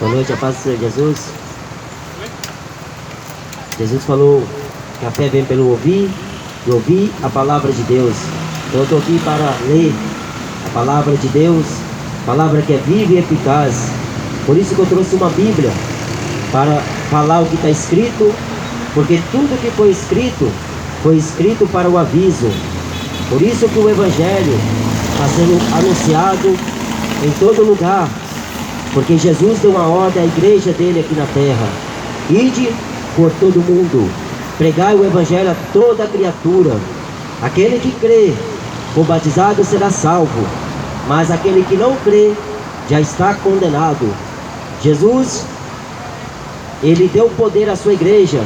Boa noite, a paz do Senhor Jesus. Jesus falou que a fé vem pelo ouvir e ouvir a palavra de Deus. Então eu estou aqui para ler a palavra de Deus, palavra que é viva e eficaz. Por isso que eu trouxe uma Bíblia, para falar o que está escrito, porque tudo que foi escrito para o aviso. Por isso que o Evangelho está sendo anunciado em todo lugar, porque Jesus deu uma ordem à igreja dele aqui na terra: ide por todo mundo, pregai o Evangelho a toda criatura. Aquele que crê, for batizado, será salvo, mas aquele que não crê, já está condenado. Jesus, ele deu poder à sua igreja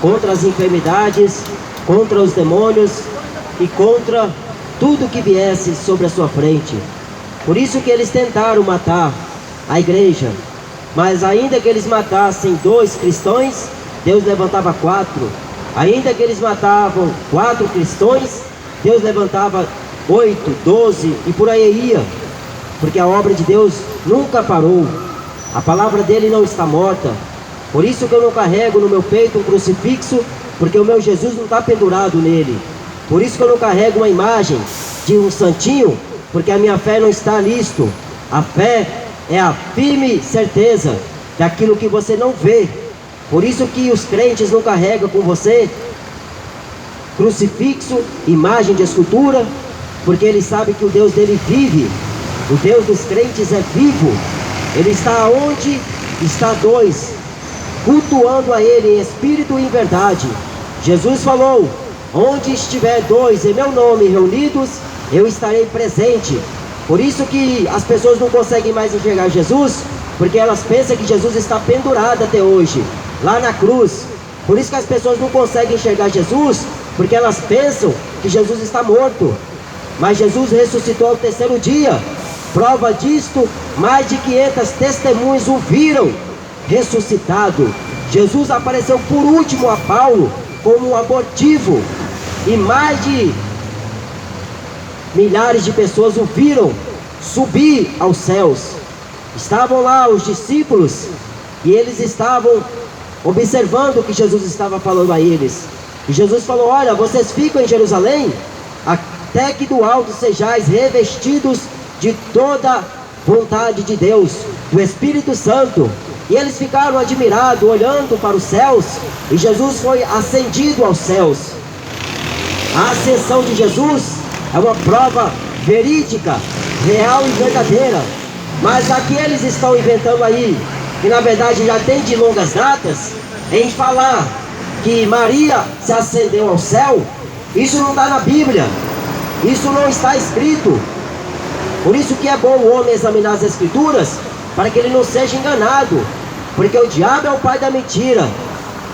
contra as enfermidades, contra os demônios e contra tudo que viesse sobre a sua frente. Por isso que eles tentaram matar a igreja, mas ainda que eles matassem 2 cristãos, Deus levantava 4. Ainda que eles matavam 4 cristãos, Deus levantava 8, 12 e por aí ia, porque a obra de Deus nunca parou. A palavra dele não está morta. Por isso que eu não carrego no meu peito um crucifixo, porque o meu Jesus não está pendurado nele. Por isso que eu não carrego uma imagem de um santinho, porque a minha fé não está nisto. A fé é a firme certeza daquilo que você não vê. Por isso que os crentes não carregam com você crucifixo, imagem de escultura, porque eles sabem que o Deus dele vive. O Deus dos crentes é vivo. Ele está onde está 2, cultuando a ele em espírito e em verdade. Jesus falou: onde estiver 2 em meu nome reunidos, eu estarei presente. Por isso que as pessoas não conseguem mais enxergar Jesus, porque elas pensam que Jesus está pendurado até hoje, lá na cruz. Por isso que as pessoas não conseguem enxergar Jesus, porque elas pensam que Jesus está morto. Mas Jesus ressuscitou ao 3º dia. Prova disto, mais de 500 testemunhas o viram ressuscitado. Jesus apareceu por último a Paulo como um abortivo, e mais de milhares de pessoas o viram subir aos céus. Estavam lá os discípulos e eles estavam observando o que Jesus estava falando a eles. E Jesus falou: olha, vocês ficam em Jerusalém até que do alto sejais revestidos de toda vontade de Deus, do Espírito Santo. E eles ficaram admirados, olhando para os céus, e Jesus foi ascendido aos céus. A ascensão de Jesus é uma prova verídica, real e verdadeira. Mas a que eles estão inventando aí, que na verdade já tem de longas datas, em falar que Maria se ascendeu ao céu, isso não está na Bíblia, isso não está escrito. Por isso que é bom o homem examinar as Escrituras, para que ele não seja enganado, porque o diabo é o pai da mentira.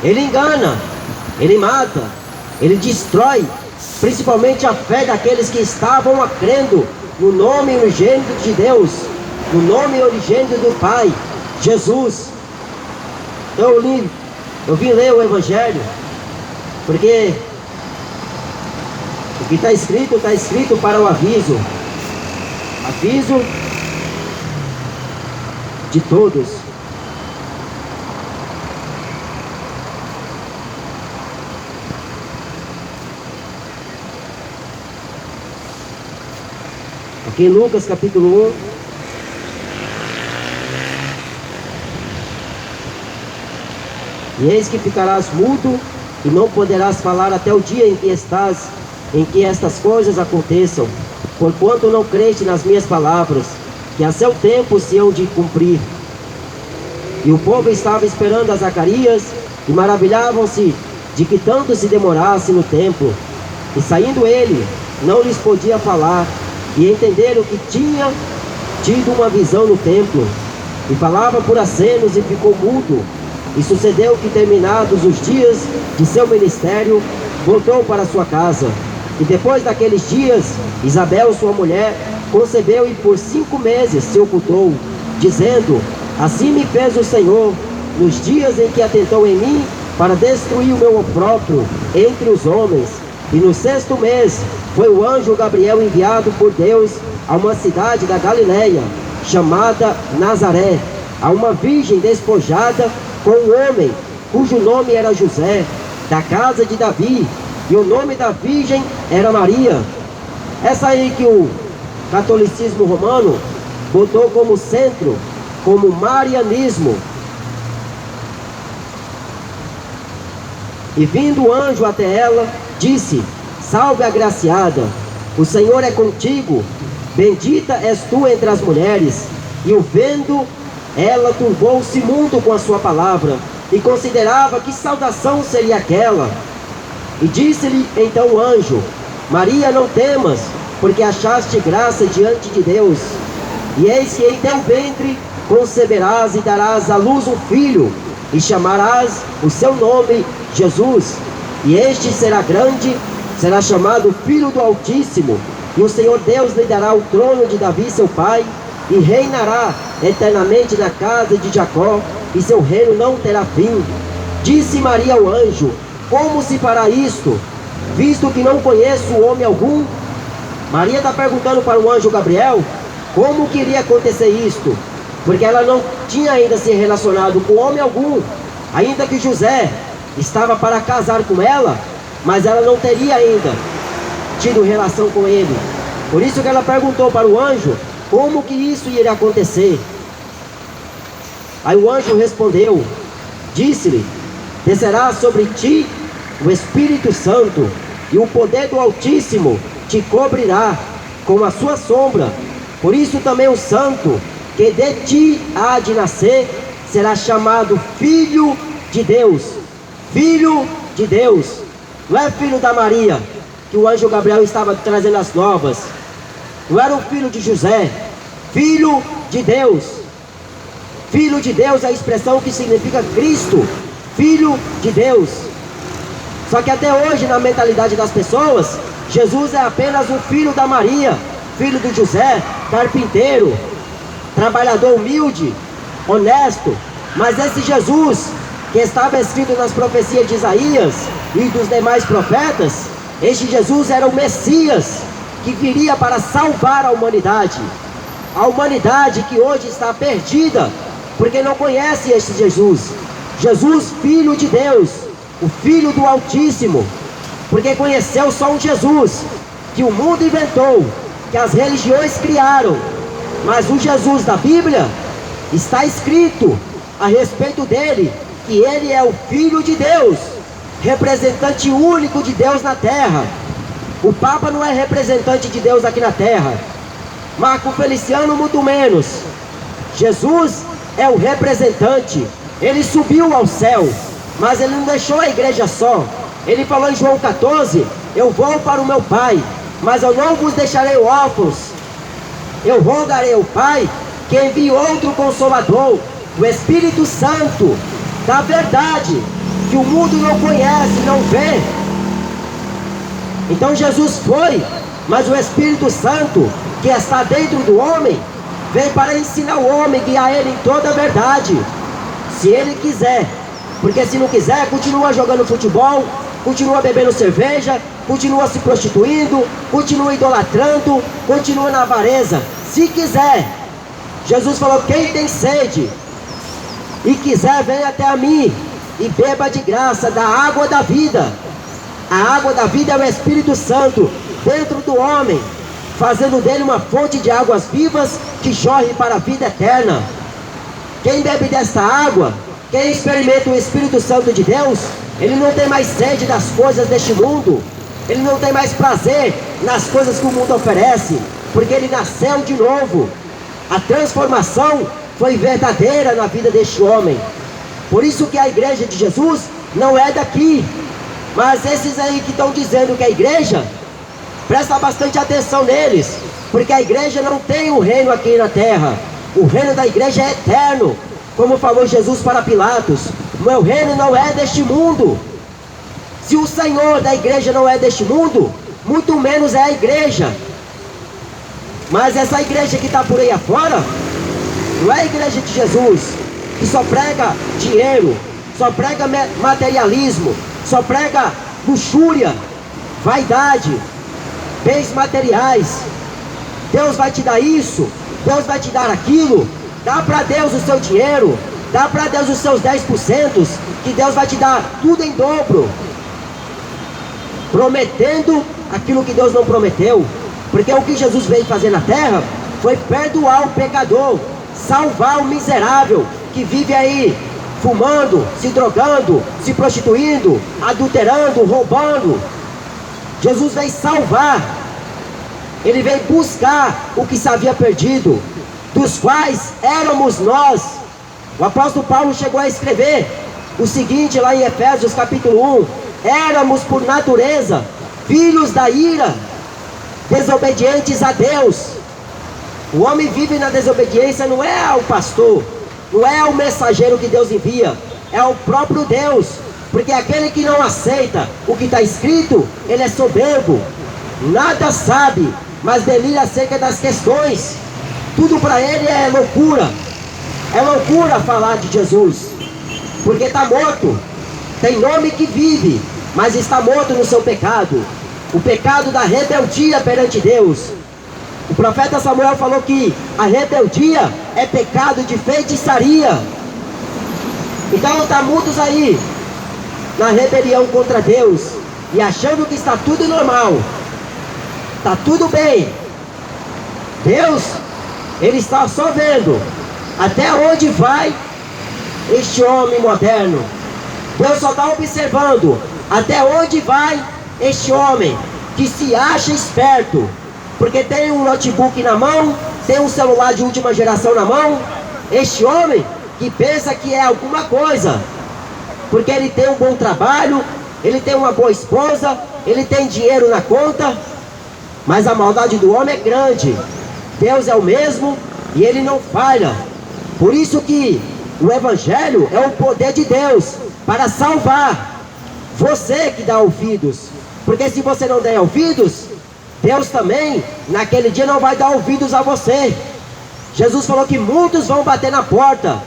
Ele engana, ele mata, ele destrói, principalmente a fé daqueles que estavam crendo no nome unigênito de Deus, no nome unigênito do Pai, Jesus. Então eu vim ler o Evangelho, porque o que está escrito para o aviso de todos. Aqui em Lucas capítulo 1, e eis que ficarás mudo e não poderás falar até o dia em que estas coisas aconteçam, porquanto não creste nas minhas palavras, que a seu tempo se hão de cumprir. E o povo estava esperando a Zacarias, e maravilhavam-se de que tanto se demorasse no templo. E saindo ele, não lhes podia falar, e entenderam que tinha tido uma visão no templo, e falava por acenos e ficou mudo. E sucedeu que, terminados os dias de seu ministério, voltou para sua casa. E depois daqueles dias, Isabel, sua mulher, concebeu e por 5 meses se ocultou, dizendo: assim me fez o Senhor, nos dias em que atentou em mim, para destruir o meu opróbrio entre os homens. E no 6º mês, foi o anjo Gabriel enviado por Deus a uma cidade da Galileia, chamada Nazaré, a uma virgem despojada com um homem, cujo nome era José, da casa de Davi, e o nome da virgem era Maria. Essa aí que o catolicismo romano botou como centro, como marianismo. E vindo o anjo até ela, disse: salve, agraciada, o Senhor é contigo, bendita és tu entre as mulheres. E o vendo, ela turbou-se muito com a sua palavra, e considerava que saudação seria aquela. E disse-lhe então o anjo: Maria, não temas, porque achaste graça diante de Deus. E eis que em teu ventre conceberás e darás à luz um filho, e chamarás o seu nome Jesus. E este será grande, será chamado Filho do Altíssimo, e o Senhor Deus lhe dará o trono de Davi seu pai, e reinará eternamente na casa de Jacó, e seu reino não terá fim. Disse Maria ao anjo: como se fará isto, visto que não conheço homem algum? Maria está perguntando para o anjo Gabriel como que iria acontecer isto, porque ela não tinha ainda se relacionado com homem algum, ainda que José estava para casar com ela, mas ela não teria ainda tido relação com ele. Por isso que ela perguntou para o anjo como que isso iria acontecer. Aí o anjo respondeu, disse-lhe: descerá sobre ti o Espírito Santo, e o poder do Altíssimo te cobrirá com a sua sombra. Por isso também o santo que de ti há de nascer será chamado Filho de Deus. Filho de Deus. Não é filho da Maria, que o anjo Gabriel estava trazendo as novas. Não era o filho de José. Filho de Deus. Filho de Deus é a expressão que significa Cristo. Filho de Deus. Só que até hoje, na mentalidade das pessoas, Jesus é apenas um filho da Maria, filho de José, carpinteiro, trabalhador humilde, honesto. Mas esse Jesus, que estava escrito nas profecias de Isaías e dos demais profetas, este Jesus era o Messias, que viria para salvar a humanidade. A humanidade que hoje está perdida, porque não conhece este Jesus. Jesus, Filho de Deus, o Filho do Altíssimo, porque conheceu só um Jesus, que o mundo inventou, que as religiões criaram. Mas o Jesus da Bíblia, está escrito a respeito dele, que ele é o Filho de Deus, representante único de Deus na terra. O Papa não é representante de Deus aqui na terra, Marco Feliciano muito menos. Jesus é o representante. Ele subiu ao céu, mas ele não deixou a igreja só. Ele falou em João 14, eu vou para o meu Pai, mas eu não vos deixarei órfãos. Eu rogarei ao Pai que envie outro Consolador, o Espírito Santo da verdade, que o mundo não conhece, não vê. Então Jesus foi, mas o Espírito Santo que está dentro do homem veio para ensinar o homem, guiar ele em toda a verdade, se ele quiser. Porque se não quiser, continua jogando futebol, continua bebendo cerveja, continua se prostituindo, continua idolatrando, continua na avareza. Se quiser, Jesus falou: quem tem sede e quiser, venha até a mim e beba de graça da água da vida. A água da vida é o Espírito Santo dentro do homem, fazendo dele uma fonte de águas vivas que jorre para a vida eterna. Quem bebe desta água, quem experimenta o Espírito Santo de Deus, ele não tem mais sede das coisas deste mundo, ele não tem mais prazer nas coisas que o mundo oferece, porque ele nasceu de novo. A transformação foi verdadeira na vida deste homem. Por isso que a igreja de Jesus não é daqui. Mas esses aí que estão dizendo que é igreja, presta bastante atenção neles, porque a igreja não tem um reino aqui na terra. O reino da igreja é eterno, como falou Jesus para Pilatos: o meu reino não é deste mundo. Se o Senhor da igreja não é deste mundo, muito menos é a igreja. Mas essa igreja que está por aí afora, não é a igreja de Jesus, que só prega dinheiro, só prega materialismo, só prega luxúria, vaidade, bens materiais. Deus vai te dar isso, Deus vai te dar aquilo. Dá para Deus o seu dinheiro, dá para Deus os seus 10%, que Deus vai te dar tudo em dobro, prometendo aquilo que Deus não prometeu. Porque o que Jesus veio fazer na terra foi perdoar o pecador, salvar o miserável que vive aí fumando, se drogando, se prostituindo, adulterando, roubando. Jesus veio salvar, ele veio buscar o que se havia perdido, dos quais éramos nós. O apóstolo Paulo chegou a escrever o seguinte lá em Efésios capítulo 1: éramos por natureza filhos da ira, desobedientes a Deus. O homem vive na desobediência, não é ao pastor, não é ao mensageiro que Deus envia, é ao próprio Deus. Porque aquele que não aceita o que está escrito, ele é soberbo, nada sabe, mas delira acerca das questões. Tudo para ele é loucura. É loucura falar de Jesus, porque está morto. Tem nome que vive, mas está morto no seu pecado, o pecado da rebeldia perante Deus. O profeta Samuel falou que a rebeldia é pecado de feitiçaria. Então está muitos aí na rebelião contra Deus e achando que está tudo normal, está tudo bem. Deus, ele está só vendo até onde vai este homem moderno. Deus só está observando até onde vai este homem que se acha esperto, porque tem um notebook na mão, tem um celular de última geração na mão. Este homem que pensa que é alguma coisa, porque ele tem um bom trabalho, ele tem uma boa esposa, ele tem dinheiro na conta, mas a maldade do homem é grande. Deus é o mesmo e ele não falha. Por isso que o Evangelho é o poder de Deus para salvar você que dá ouvidos. Porque se você não der ouvidos, Deus também naquele dia não vai dar ouvidos a você. Jesus falou que muitos vão bater na porta.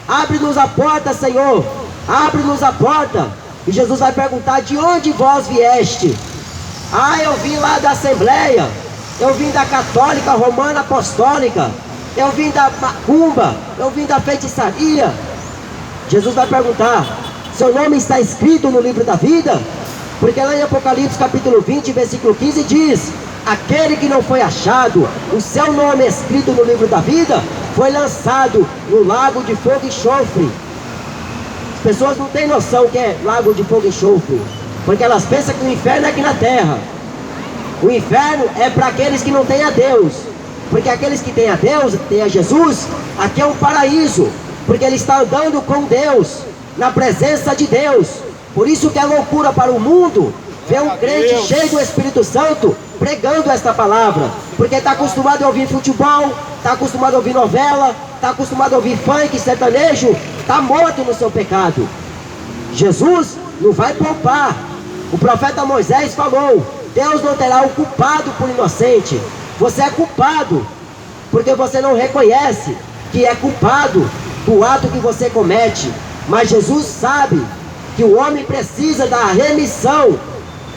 Abre-nos a porta, Senhor, abre-nos a porta. E Jesus vai perguntar: de onde vós vieste? Ah, eu vim lá da Assembleia, eu vim da Católica Romana Apostólica, eu vim da macumba, eu vim da feitiçaria. Jesus vai perguntar: seu nome está escrito no livro da vida? Porque lá em Apocalipse capítulo 20, versículo 15 diz: aquele que não foi achado, o seu nome escrito no livro da vida, foi lançado no lago de fogo e enxofre. As pessoas não têm noção o que é lago de fogo e enxofre, porque elas pensam que o inferno é aqui na terra. O inferno é para aqueles que não têm a Deus, porque aqueles que têm a Deus, têm a Jesus, aqui é um paraíso, porque ele está andando com Deus, na presença de Deus. Por isso que é loucura para o mundo ver um crente cheio do Espírito Santo pregando esta palavra, porque está acostumado a ouvir futebol, está acostumado a ouvir novela, está acostumado a ouvir funk, sertanejo, está morto no seu pecado. Jesus não vai poupar. O profeta Moisés falou: Deus não terá o culpado por inocente. Você é culpado, porque você não reconhece que é culpado do ato que você comete. Mas Jesus sabe que o homem precisa da remissão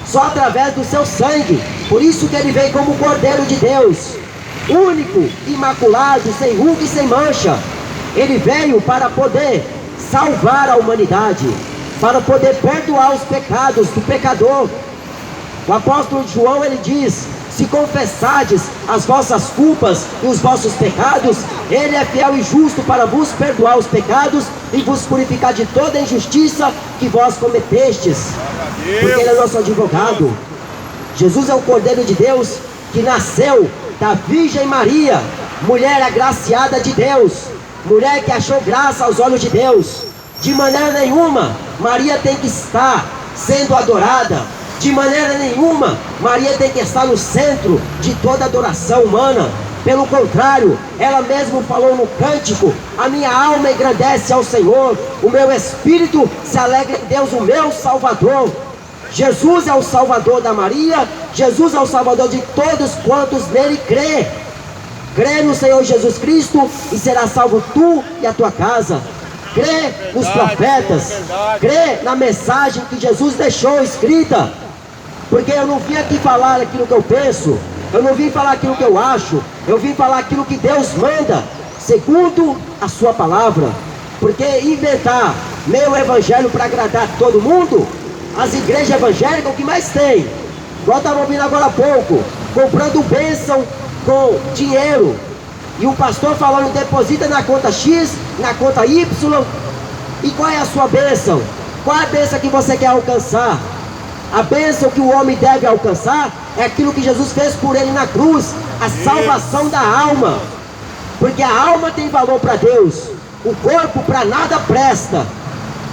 só através do seu sangue. Por isso que ele veio como Cordeiro de Deus, único, imaculado, sem ruga e sem mancha. Ele veio para poder salvar a humanidade, para poder perdoar os pecados do pecador. O apóstolo João, ele diz: se confessardes as vossas culpas e os vossos pecados, ele é fiel e justo para vos perdoar os pecados e vos purificar de toda injustiça que vós cometestes. Porque ele é nosso advogado. Jesus é o Cordeiro de Deus que nasceu da Virgem Maria, mulher agraciada de Deus, mulher que achou graça aos olhos de Deus. De maneira nenhuma Maria tem que estar sendo adorada, de maneira nenhuma Maria tem que estar no centro de toda adoração humana. Pelo contrário, ela mesma falou no cântico: a minha alma engrandece ao Senhor, o meu espírito se alegra em Deus, o meu Salvador. Jesus é o Salvador da Maria, Jesus é o Salvador de todos quantos nele crê. Crê no Senhor Jesus Cristo e será salvo tu e a tua casa. Crê nos profetas, crê na mensagem que Jesus deixou escrita. Porque eu não vim aqui falar aquilo que eu penso, eu não vim falar aquilo que eu acho, eu vim falar aquilo que Deus manda. segundo a sua palavra. Porque inventar meio evangelho para agradar todo mundo, as igrejas evangélicas, o que mais tem? Igual estava ouvindo agora há pouco, comprando bênção com dinheiro. E o pastor falando, deposita na conta X, na conta Y. E qual é a sua bênção? Qual é a bênção que você quer alcançar? A bênção que o homem deve alcançar é aquilo que Jesus fez por ele na cruz, a salvação da alma. Porque a alma tem valor para Deus, o corpo para nada presta,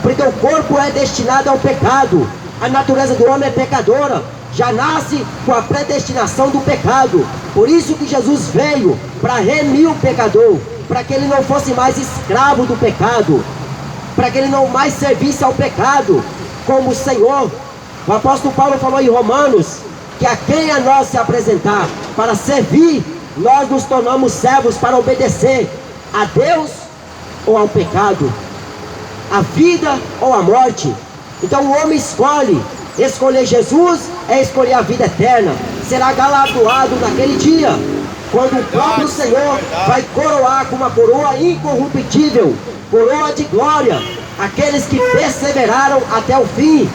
porque o corpo é destinado ao pecado. A natureza do homem é pecadora, já nasce com a predestinação do pecado. Por isso que Jesus veio, para remir o pecador, para que ele não fosse mais escravo do pecado, para que ele não mais servisse ao pecado como o Senhor. O apóstolo Paulo falou em Romanos, que a quem a nós se apresentar para servir, nós nos tornamos servos para obedecer a Deus ou ao pecado, a vida ou a morte. Então o homem escolhe. Escolher Jesus é escolher a vida eterna. Será galardoado naquele dia, quando o próprio Senhor vai coroar com uma coroa incorruptível, coroa de glória, aqueles que perseveraram até o fim.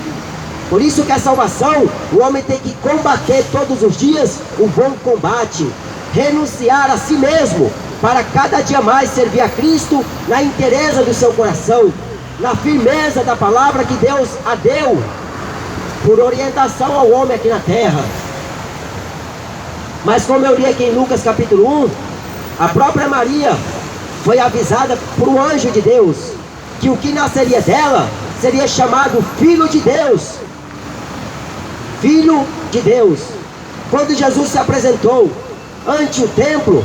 Por isso que a salvação, o homem tem que combater todos os dias o bom combate, renunciar a si mesmo, para cada dia mais servir a Cristo na inteireza do seu coração, na firmeza da palavra que Deus a deu, por orientação ao homem aqui na terra. Mas como eu li aqui em Lucas capítulo 1, a própria Maria foi avisada por um anjo de Deus, que o que nasceria dela seria chamado Filho de Deus. Filho de Deus. Quando Jesus se apresentou ante o templo,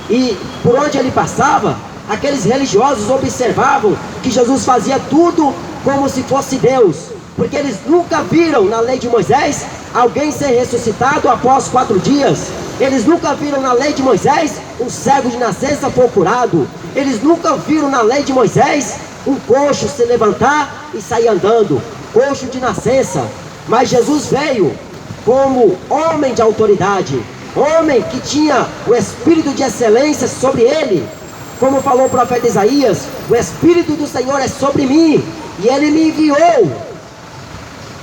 e por onde ele passava, aqueles religiosos observavam que Jesus fazia tudo como se fosse Deus, porque eles nunca viram na lei de Moisés alguém ser ressuscitado após 4 dias. Eles nunca viram na lei de Moisés um cego de nascença for curado. Eles nunca viram na lei de Moisés um coxo se levantar e sair andando, coxo de nascença. Mas Jesus veio como homem de autoridade, homem que tinha o Espírito de excelência sobre ele. Como falou o profeta Isaías, o Espírito do Senhor é sobre mim, e ele me enviou.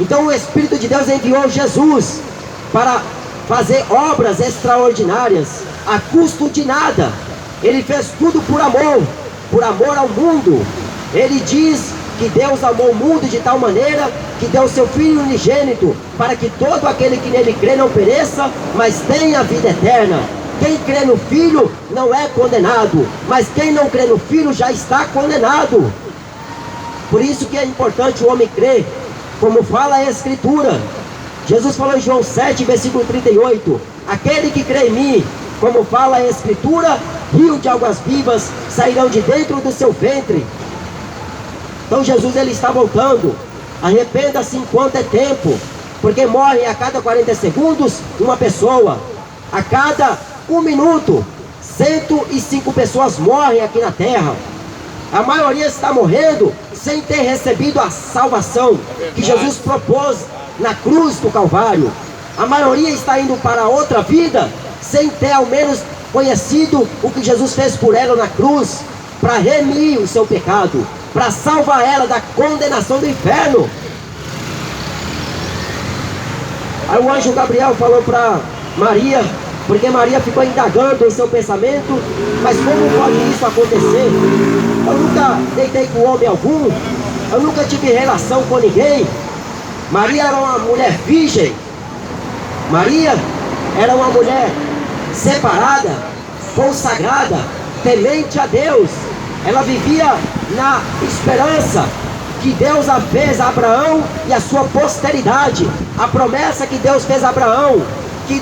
Então o Espírito de Deus enviou Jesus para fazer obras extraordinárias, a custo de nada. Ele fez tudo por amor ao mundo. Ele diz que Deus amou o mundo de tal maneira que deu seu Filho unigênito, para que todo aquele que nele crê não pereça, mas tenha a vida eterna. Quem crê no Filho não é condenado, mas quem não crê no Filho já está condenado. Por isso que é importante o homem crer, como fala a Escritura. Jesus falou em João 7, versículo 38, aquele que crê em mim, como fala a Escritura, rio de águas vivas sairão de dentro do seu ventre. Então Jesus ele está voltando. Arrependa-se enquanto é tempo, porque morre a cada 40 segundos uma pessoa. A cada 1 minuto 105 pessoas morrem aqui na terra. A maioria está morrendo sem ter recebido a salvação que Jesus propôs na cruz do Calvário. A maioria está indo para outra vida sem ter ao menos conhecido o que Jesus fez por ela na cruz, para remir o seu pecado, para salvar ela da condenação do inferno. Aí o anjo Gabriel falou para Maria, porque Maria ficou indagando em seu pensamento, mas como pode isso acontecer? Eu nunca deitei com homem algum, eu nunca tive relação com ninguém. Maria era uma mulher virgem, Maria era uma mulher separada, consagrada, temente a Deus. Ela vivia na esperança que Deus a fez a Abraão e a sua posteridade. A promessa que Deus fez a Abraão, que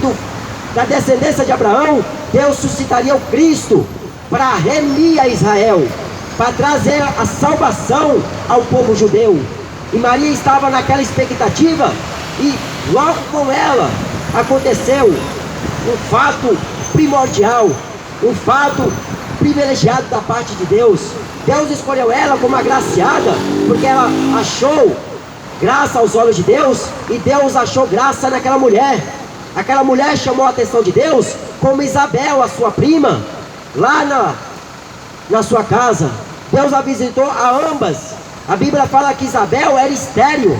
da descendência de Abraão, Deus suscitaria o Cristo para remir a Israel, para trazer a salvação ao povo judeu. E Maria estava naquela expectativa, e logo com ela aconteceu um fato primordial, um fato privilegiado da parte de Deus. Deus escolheu ela como agraciada, porque ela achou graça aos olhos de Deus, e Deus achou graça naquela mulher. Aquela mulher chamou a atenção de Deus, como Isabel, a sua prima, lá na sua casa. Deus a visitou a ambas. A Bíblia fala que Isabel era estéril,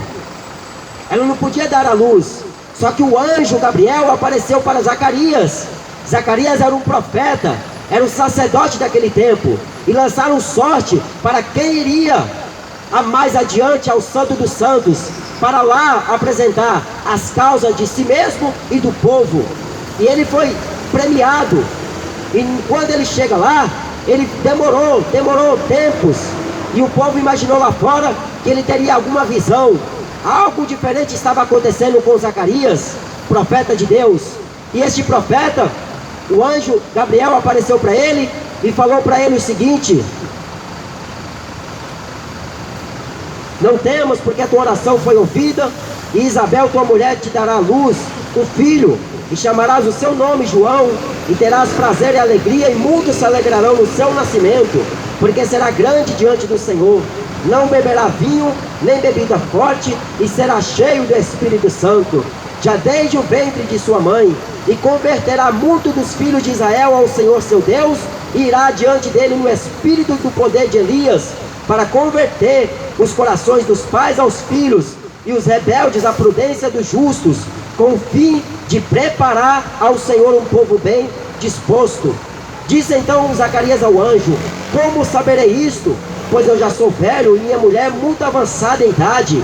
ela não podia dar à luz. Só que o anjo Gabriel apareceu para Zacarias. Zacarias era um profeta, era um sacerdote daquele tempo, e lançaram sorte para quem iria mais adiante ao Santo dos Santos, para lá apresentar as causas de si mesmo e do povo. E ele foi premiado. E quando ele chega lá, ele demorou tempos, e o povo imaginou lá fora que ele teria alguma visão. Algo diferente estava acontecendo com Zacarias, profeta de Deus. E este profeta, o anjo Gabriel apareceu para ele e falou para ele o seguinte: não temas, porque a tua oração foi ouvida, e Isabel, tua mulher, te dará à luz um filho, e chamarás o seu nome João, e terás prazer e alegria, e muitos se alegrarão no seu nascimento, porque será grande diante do Senhor. Não beberá vinho, nem bebida forte, e será cheio do Espírito Santo, já desde o ventre de sua mãe, e converterá muito dos filhos de Israel ao Senhor seu Deus, e irá diante dele no espírito do poder de Elias, para converter os corações dos pais aos filhos, e os rebeldes à prudência dos justos, com o fim de preparar ao Senhor um povo bem disposto. Disse então Zacarias ao anjo: como saberei isto? Pois eu já sou velho e minha mulher muito avançada em idade.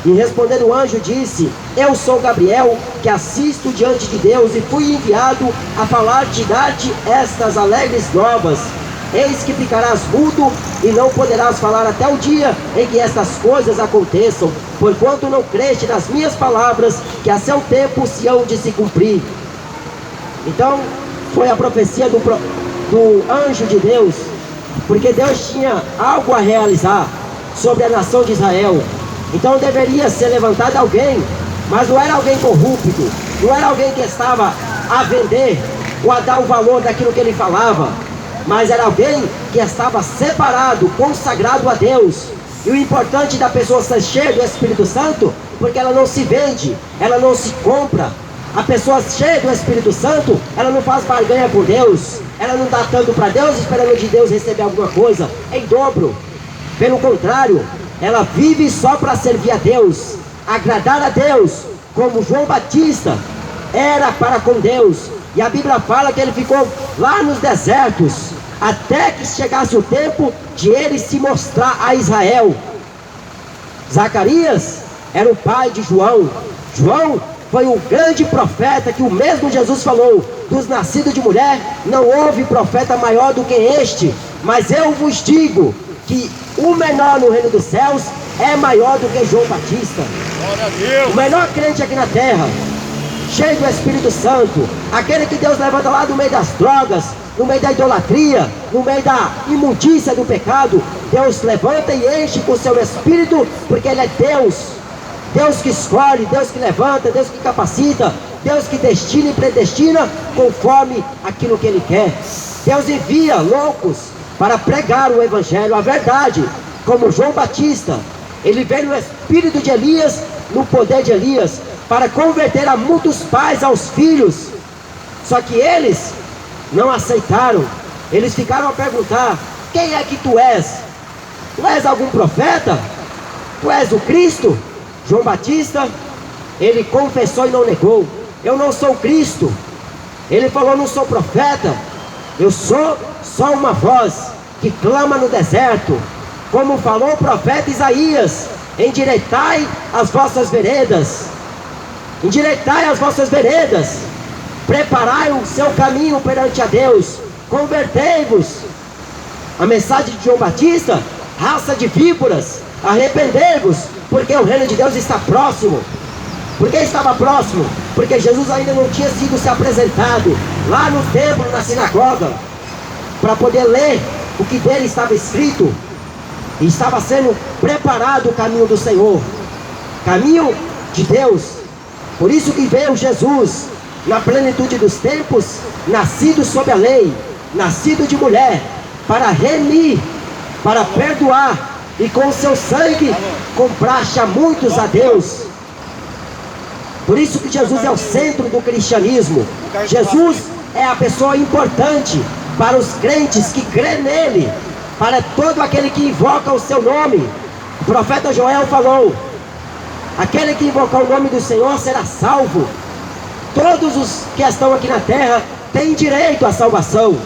E respondendo o anjo disse: eu sou Gabriel, que assisto diante de Deus, e fui enviado a falar-te e dar-te estas alegres novas. Eis que ficarás mudo e não poderás falar até o dia em que estas coisas aconteçam, porquanto não creste nas minhas palavras, que a seu tempo se hão de se cumprir. Então foi a profecia do anjo de Deus, porque Deus tinha algo a realizar sobre a nação de Israel. Então deveria ser levantado alguém, mas não era alguém corrupto, não era alguém que estava a vender ou a dar o valor daquilo que ele falava, mas era alguém que estava separado, consagrado a Deus. E o importante da pessoa ser cheia do Espírito Santo, porque ela não se vende, ela não se compra. A pessoa cheia do Espírito Santo, ela não faz barganha por Deus, ela não dá tanto para Deus esperando de Deus receber alguma coisa em dobro. Pelo contrário, ela vive só para servir a Deus, agradar a Deus, como João Batista era para com Deus. E a Bíblia fala que ele ficou lá nos desertos, até que chegasse o tempo de ele se mostrar a Israel. Zacarias era o pai de João. João foi um grande profeta que o mesmo Jesus falou: dos nascidos de mulher não houve profeta maior do que este. Mas eu vos digo que o menor no reino dos céus é maior do que João Batista. Glória a Deus. O menor crente aqui na terra, cheio do Espírito Santo, aquele que Deus levanta lá no meio das drogas, no meio da idolatria, no meio da imundícia do pecado. Deus levanta e enche com o seu Espírito, porque Ele é Deus. Deus que escolhe, Deus que levanta, Deus que capacita, Deus que destina e predestina conforme aquilo que Ele quer. Deus envia loucos para pregar o Evangelho, a verdade, como João Batista. Ele veio no espírito de Elias, no poder de Elias, para converter a muitos pais aos filhos. Só que eles não aceitaram. Eles ficaram a perguntar: quem é que tu és? Tu és algum profeta? Tu és o Cristo? João Batista, ele confessou e não negou: eu não sou Cristo. Ele falou: não sou profeta, eu sou só uma voz que clama no deserto, como falou o profeta Isaías: endireitai as vossas veredas, endireitai as vossas veredas, preparai o seu caminho perante a Deus, convertei-vos. A mensagem de João Batista: raça de víboras, arrependei-vos, porque o reino de Deus está próximo. Por que estava próximo? Porque Jesus ainda não tinha sido se apresentado lá no templo, na sinagoga, para poder ler o que dele estava escrito. E estava sendo preparado o caminho do Senhor, caminho de Deus. Por isso que veio Jesus na plenitude dos tempos, nascido sob a lei, nascido de mulher, para remir, para perdoar, e com o seu sangue compraste a muitos a Deus. Por isso que Jesus é o centro do cristianismo. Jesus é a pessoa importante para os crentes que crêem nele, para todo aquele que invoca o seu nome. O profeta Joel falou: aquele que invocar o nome do Senhor será salvo. Todos os que estão aqui na terra têm direito à salvação.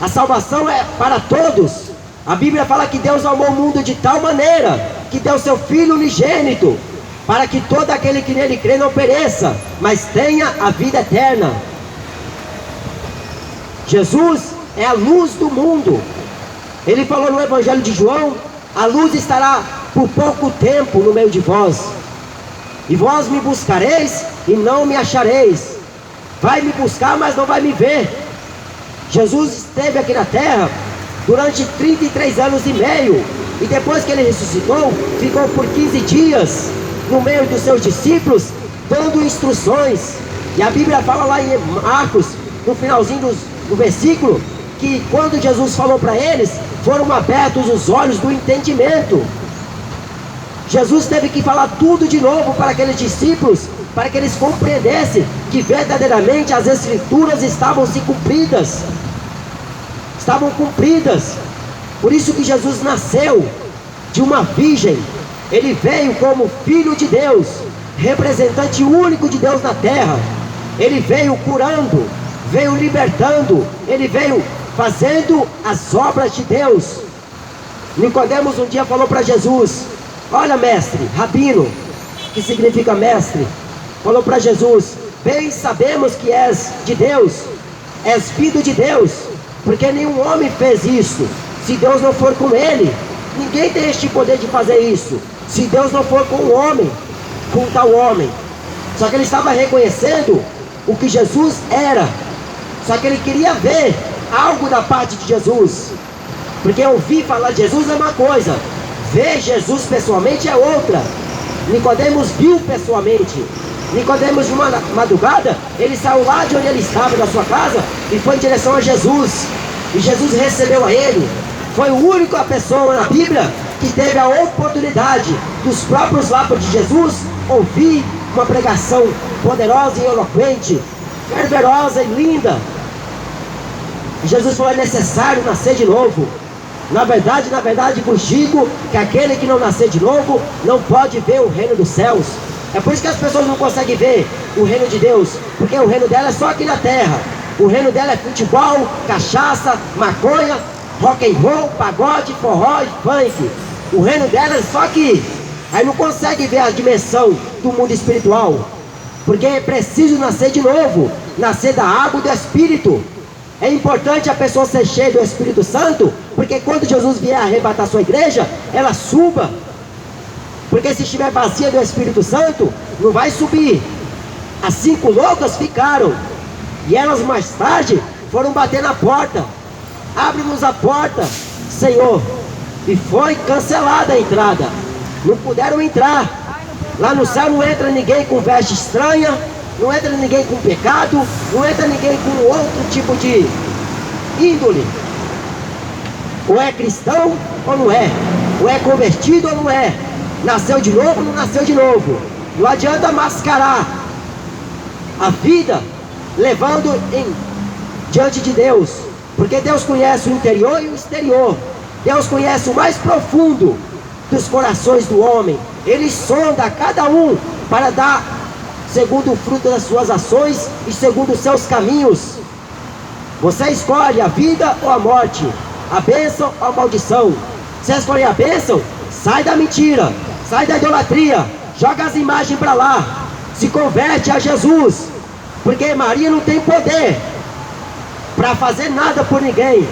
A salvação é para todos. A Bíblia fala que Deus amou o mundo de tal maneira que deu seu Filho unigênito, para que todo aquele que nele crê não pereça, mas tenha a vida eterna. Jesus é a luz do mundo. Ele falou no Evangelho de João: a luz estará por pouco tempo no meio de vós, e vós me buscareis e não me achareis. Vai me buscar, mas não vai me ver. Jesus esteve aqui na terra durante 33 anos e meio, e depois que ele ressuscitou, ficou por 15 dias no meio dos seus discípulos, dando instruções. E a Bíblia fala lá em Marcos, no finalzinho do versículo, que quando Jesus falou para eles, foram abertos os olhos do entendimento. Jesus teve que falar tudo de novo para aqueles discípulos, para que eles compreendessem que verdadeiramente as Escrituras estavam se cumpridas. Estavam cumpridas. Por isso que Jesus nasceu de uma virgem. Ele veio como Filho de Deus, representante único de Deus na terra. Ele veio curando, veio libertando, ele veio fazendo as obras de Deus. Nicodemos um dia falou para Jesus: olha, mestre, rabino, que significa mestre, falou para Jesus: bem sabemos que és de Deus, és filho de Deus, porque nenhum homem fez isso, se Deus não for com ele. Ninguém tem este poder de fazer isso, se Deus não for com o homem, com tal homem. Só que ele estava reconhecendo o que Jesus era, só que ele queria ver algo da parte de Jesus, porque ouvir falar de Jesus é uma coisa, ver Jesus pessoalmente é outra. Nicodemos viu pessoalmente. Nicodemos, de uma madrugada, ele saiu lá de onde ele estava, da sua casa, e foi em direção a Jesus, e Jesus recebeu a ele. Foi a única pessoa na Bíblia que teve a oportunidade dos próprios lábios de Jesus ouvir uma pregação poderosa e eloquente, fervorosa e linda. E Jesus falou: é necessário nascer de novo. Na verdade vos digo que aquele que não nascer de novo não pode ver o reino dos céus. É por isso que as pessoas não conseguem ver o reino de Deus, porque o reino dela é só aqui na terra. O reino dela é futebol, cachaça, maconha, rock and roll, pagode, forró e funk. O reino dela é só aqui. Aí não consegue ver a dimensão do mundo espiritual, porque é preciso nascer de novo, nascer da água e do Espírito. É importante a pessoa ser cheia do Espírito Santo, porque quando Jesus vier arrebatar sua igreja, ela suba. Porque se estiver vazia do Espírito Santo, não vai subir. As 5 loucas ficaram, e elas mais tarde foram bater na porta: abre-nos a porta, Senhor. E foi cancelada a entrada, não puderam entrar. Lá no céu não entra ninguém com veste estranha, não entra ninguém com pecado, não entra ninguém com outro tipo de índole. Ou é cristão ou não é, ou é convertido ou não é, nasceu de novo ou não nasceu de novo. Não adianta mascarar a vida levando diante de Deus, porque Deus conhece o interior e o exterior. Deus conhece o mais profundo dos corações do homem. Ele sonda cada um para dar segundo o fruto das suas ações e segundo os seus caminhos. Você escolhe a vida ou a morte, a bênção ou a maldição. Você escolhe a bênção, sai da mentira, sai da idolatria, joga as imagens para lá, se converte a Jesus, porque Maria não tem poder para fazer nada por ninguém.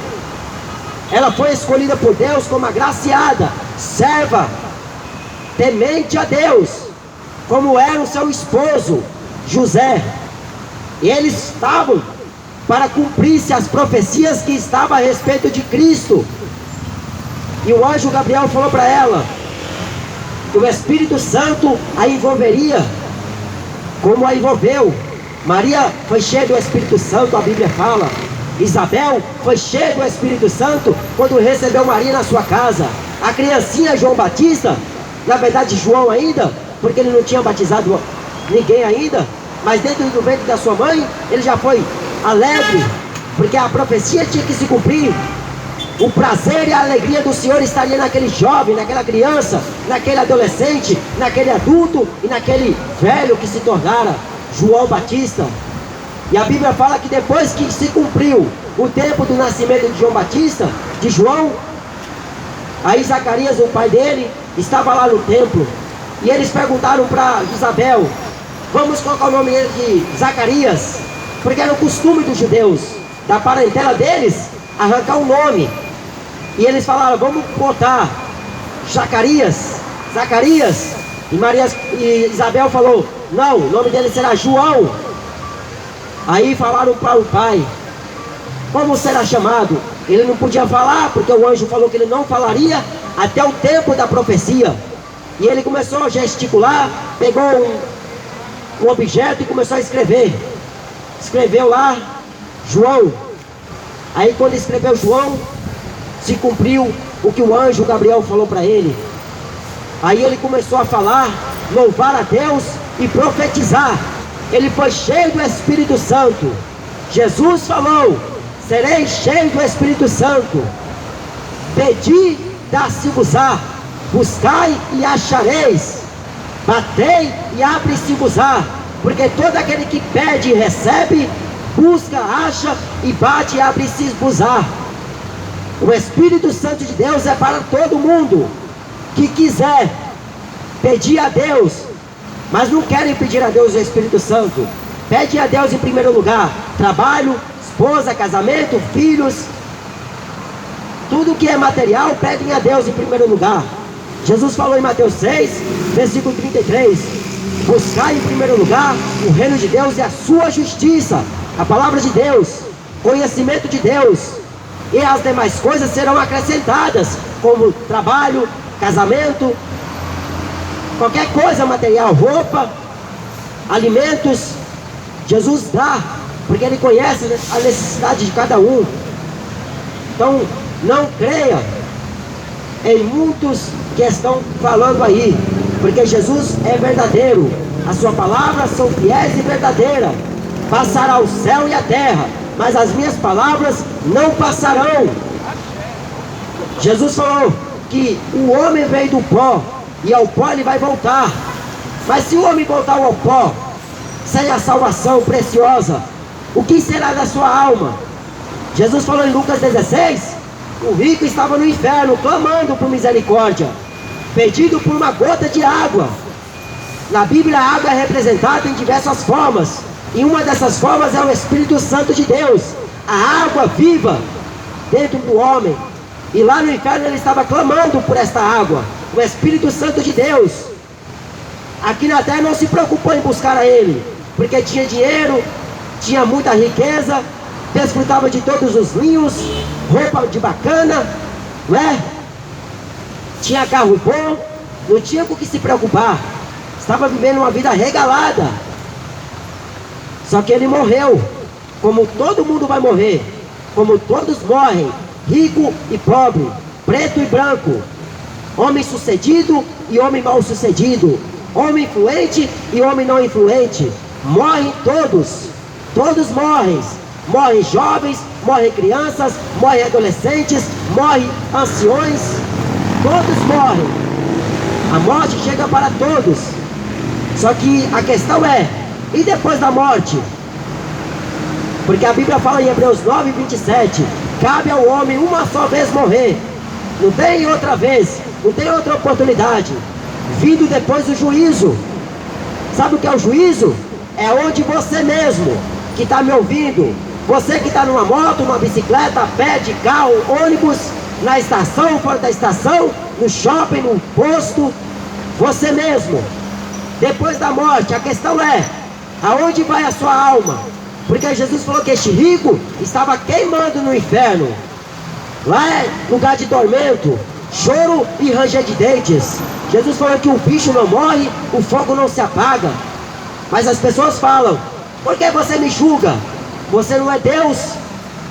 Ela foi escolhida por Deus como agraciada, serva, temente a Deus, como era o seu esposo José. E eles estavam para cumprir-se as profecias que estavam a respeito de Cristo. E o anjo Gabriel falou para ela que o Espírito Santo a envolveria, como a envolveu. Maria foi cheia do Espírito Santo, a Bíblia fala. Isabel foi cheia do Espírito Santo quando recebeu Maria na sua casa. A criancinha João Batista, na verdade João ainda, porque ele não tinha batizado ninguém ainda, mas dentro do ventre da sua mãe, ele já foi alegre, porque a profecia tinha que se cumprir. O prazer e a alegria do Senhor estaria naquele jovem, naquela criança, naquele adolescente, naquele adulto e naquele velho que se tornara João Batista. E a Bíblia fala que depois que se cumpriu o tempo do nascimento de João Batista, de João, aí Zacarias, o pai dele, estava lá no templo. E eles perguntaram para Isabel: vamos colocar o nome de Zacarias, porque era o costume dos judeus, da parentela deles, arrancar o nome. E eles falaram: vamos botar Zacarias. E Isabel falou: não, o nome dele será João. Aí falaram para o pai: como será chamado? Ele não podia falar, porque o anjo falou que ele não falaria até o tempo da profecia. E ele começou a gesticular, pegou um objeto e começou a escrever. Escreveu lá João. Aí quando escreveu João, se cumpriu o que o anjo Gabriel falou para ele. Aí ele começou a falar, louvar a Deus e profetizar. Ele foi cheio do Espírito Santo. Jesus falou: serei cheio do Espírito Santo. Pedi, dá-se-vos-á. Buscai e achareis. Batei e abre-se-vos-á. Porque todo aquele que pede e recebe, busca, acha e bate e abre-se-vos-á. O Espírito Santo de Deus é para todo mundo que quiser pedir a Deus, mas não querem pedir a Deus o Espírito Santo. Pede a Deus em primeiro lugar trabalho, esposa, casamento, filhos. Tudo que é material, pedem a Deus em primeiro lugar. Jesus falou em Mateus 6, versículo 33: buscai em primeiro lugar o reino de Deus e a sua justiça, a palavra de Deus, conhecimento de Deus, e as demais coisas serão acrescentadas, como trabalho, casamento, qualquer coisa material, roupa, alimentos. Jesus dá, porque Ele conhece a necessidade de cada um. Então, não creia em muitos que estão falando aí, porque Jesus é verdadeiro, a sua palavra são fiéis e verdadeiras. Passará o céu e a terra, mas as minhas palavras não passarão. Jesus falou que o homem veio do pó, e ao pó ele vai voltar. Mas se o homem voltar ao pó, sem a salvação preciosa, o que será da sua alma? Jesus falou em Lucas 16, o rico estava no inferno, clamando por misericórdia, pedindo por uma gota de água. Na Bíblia a água é representada em diversas formas, e uma dessas formas é o Espírito Santo de Deus, a água viva dentro do homem. E lá no inferno ele estava clamando por esta água, o Espírito Santo de Deus. Aqui na terra não se preocupou em buscar a Ele, porque tinha dinheiro, tinha muita riqueza, desfrutava de todos os linhos, roupa de bacana, não é? Tinha carro bom, não tinha com o que se preocupar, estava vivendo uma vida regalada. Só que ele morreu, como todo mundo vai morrer, como todos morrem, rico e pobre, preto e branco, homem sucedido e homem mal sucedido, homem influente e homem não influente, morrem todos morrem. Morrem jovens, morrem crianças, morrem adolescentes, morrem anciões, todos morrem. A morte chega para todos. Só que a questão é, e depois da morte? Porque a Bíblia fala em Hebreus 9, 27, cabe ao homem uma só vez morrer, não tem outra vez, não tem outra oportunidade, vindo depois do juízo. Sabe o que é o juízo? É onde você mesmo, que está me ouvindo, você que está numa moto, numa bicicleta, a pé, de carro, ônibus, na estação, fora da estação, no shopping, no posto, você mesmo, depois da morte, a questão é, aonde vai a sua alma? Porque Jesus falou que este rico estava queimando no inferno. Lá é lugar de tormento, choro e ranger de dentes. Jesus falou que o bicho não morre, o fogo não se apaga. Mas as pessoas falam, por que você me julga? Você não é Deus.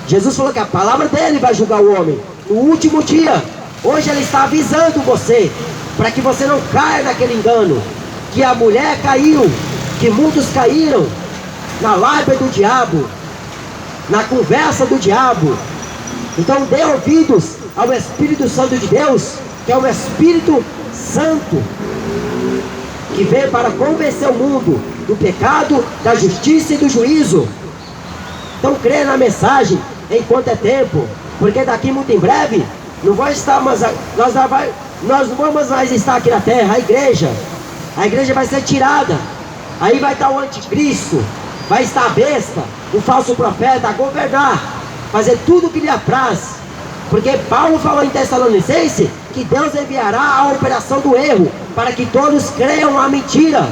Jesus falou que a palavra dele vai julgar o homem no último dia. Hoje ele está avisando você, para que você não caia naquele engano, que a mulher caiu, que muitos caíram na lábia do diabo. na conversa do diabo. Então dê ouvidos ao Espírito Santo de Deus, que é o Espírito Santo, que veio para convencer o mundo do pecado, da justiça e do juízo. Então creia na mensagem enquanto é tempo, porque daqui muito em breve não vai estar mais, nós não vamos mais estar aqui na terra. A igreja vai ser tirada. Aí vai estar o anticristo, vai estar a besta, o falso profeta a governar, fazer tudo o que lhe apraz. Porque Paulo falou em Tessalonicenses que Deus enviará a operação do erro, para que todos creiam a mentira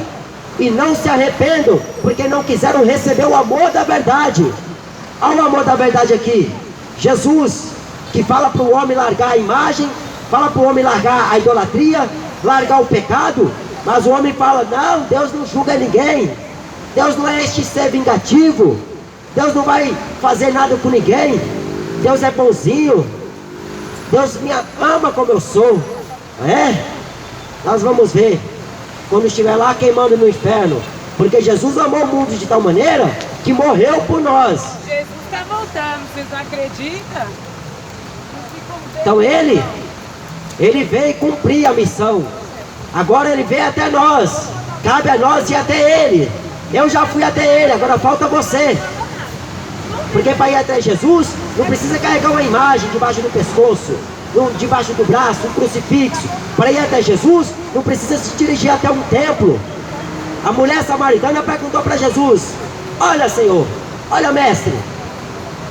e não se arrependam, porque não quiseram receber o amor da verdade. Olha o amor da verdade aqui. Jesus, que fala para o homem largar a imagem, fala para o homem largar a idolatria, largar o pecado, mas o homem fala: não, Deus não julga ninguém, Deus não é este ser vingativo, Deus não vai fazer nada com ninguém, Deus é bonzinho, Deus me ama como eu sou. Nós vamos ver quando estiver lá queimando no inferno, porque Jesus amou o mundo de tal maneira que morreu por nós. Jesus está voltando, vocês não acreditam? Então ele veio cumprir a missão. Agora ele veio até nós. Cabe a nós ir até ele. Eu já fui até ele, agora falta você. Porque para ir até Jesus, não precisa carregar uma imagem debaixo do pescoço, debaixo do braço, um crucifixo. Para ir até Jesus, não precisa se dirigir até um templo. A mulher samaritana perguntou para Jesus: olha, Senhor, olha, mestre,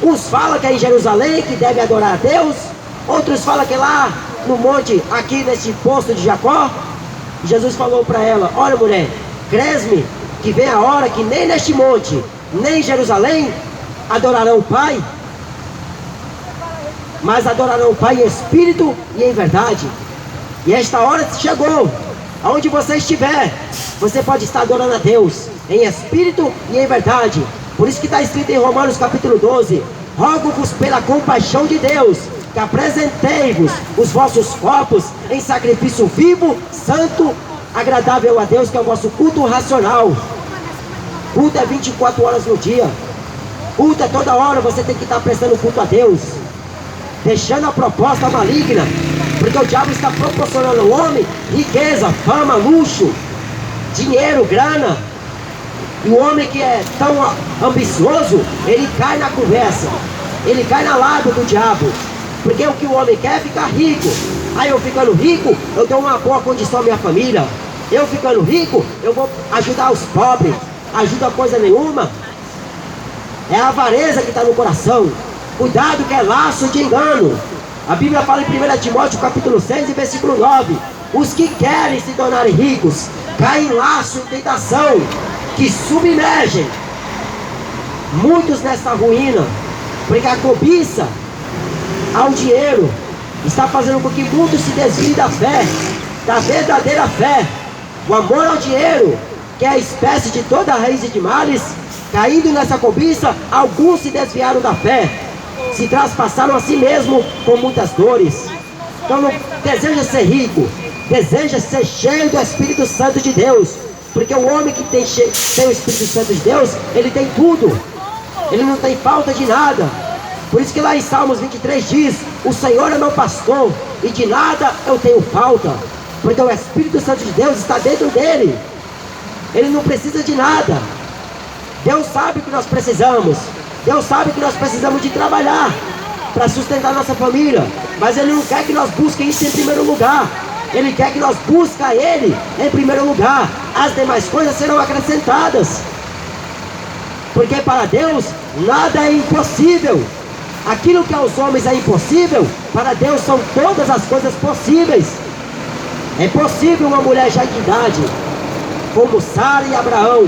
uns falam que é em Jerusalém que deve adorar a Deus, outros falam que é lá no monte, aqui nesse poço de Jacó. Jesus falou para ela: olha, mulher, crês-me que vem a hora que nem neste monte, nem em Jerusalém adorarão o Pai, mas adorarão o Pai em espírito e em verdade. E esta hora chegou. Aonde você estiver, você pode estar adorando a Deus em espírito e em verdade. Por isso que está escrito em Romanos capítulo 12: rogo-vos pela compaixão de Deus, que apresentei-vos os vossos corpos em sacrifício vivo, santo, agradável a Deus, que é o vosso culto racional. Culto é 24 horas no dia. Culto é toda hora, você tem que estar prestando culto a Deus, deixando a proposta maligna, porque o diabo está proporcionando ao homem riqueza, fama, luxo, dinheiro, grana. E o homem que é tão ambicioso, ele cai na conversa, ele cai na lábia do diabo, porque o que o homem quer é ficar rico. Aí eu ficando rico, eu dou uma boa condição à minha família. Eu ficando rico, eu vou ajudar os pobres. Ajuda coisa nenhuma. É a avareza que está no coração. Cuidado, que é laço de engano. A Bíblia fala em 1 Timóteo capítulo 6 e versículo 9: os que querem se tornarem ricos caem em laço e tentação, que submergem muitos nessa ruína, porque a cobiça ao dinheiro está fazendo com que muitos se desviem da fé, da verdadeira fé. O amor ao dinheiro, que é a espécie de toda raiz de males, caindo nessa cobiça, alguns se desviaram da fé, se traspassaram a si mesmo com muitas dores. Então não deseja ser rico, deseja ser cheio do Espírito Santo de Deus, porque o homem que tem o Espírito Santo de Deus, ele tem tudo, ele não tem falta de nada. Por isso que lá em Salmos 23 diz: o Senhor é meu pastor e de nada eu tenho falta, porque o Espírito Santo de Deus está dentro dele. Ele não precisa de nada. Deus sabe que nós precisamos. Deus sabe que nós precisamos de trabalhar para sustentar nossa família, mas Ele não quer que nós busquem isso em primeiro lugar. Ele quer que nós busquem Ele em primeiro lugar. As demais coisas serão acrescentadas, porque para Deus nada é impossível. Aquilo que aos homens é impossível, para Deus são todas as coisas possíveis. É possível uma mulher já de idade, como Sara e Abraão.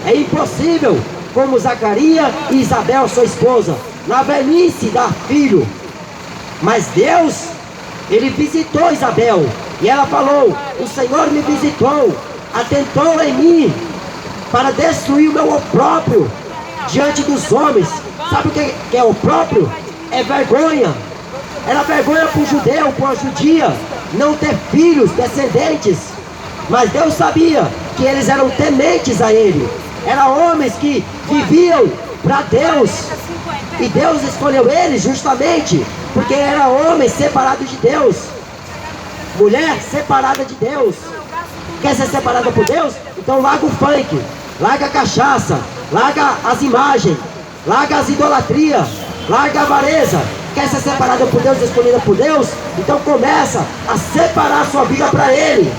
É impossível como Zacarias e Isabel, sua esposa, na velhice dar filho. Mas Deus, Ele visitou Isabel, e ela falou: o Senhor me visitou, atentou em mim, para destruir o meu opróbrio diante dos homens. Sabe o que é opróbrio? É vergonha. Era vergonha para o judeu, para a judia, não ter filhos, descendentes. Mas Deus sabia que eles eram tementes a Ele. Eram homens que viviam para Deus. E Deus escolheu ele justamente porque era homem separado de Deus, mulher separada de Deus. Quer ser separada por Deus? Então larga o funk, larga a cachaça, larga as imagens, larga as idolatrias, larga a avareza. Quer ser separada por Deus, escolhida por Deus? Então começa a separar a sua vida para Ele.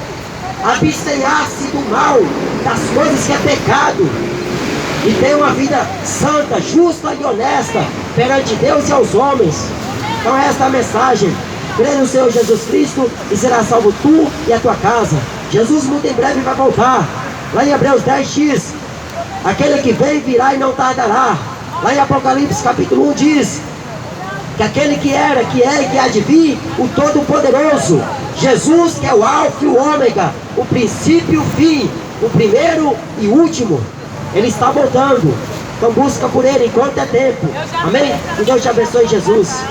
Abstenhar-se do mal, das coisas que é pecado, e ter uma vida santa, justa e honesta perante Deus e aos homens. Então esta é a mensagem. Crê no Senhor Jesus Cristo e será salvo tu e a tua casa. Jesus muito em breve vai voltar. Lá em Hebreus 10 diz: aquele que vem virá e não tardará. Lá em Apocalipse capítulo 1 diz que aquele que era, que é e que há de vir, o Todo-Poderoso, Jesus, que é o Alfa e o Ômega, o princípio e o fim, o primeiro e o último, Ele está voltando. Então busca por Ele enquanto é tempo. Amém? Que Deus te abençoe, Jesus.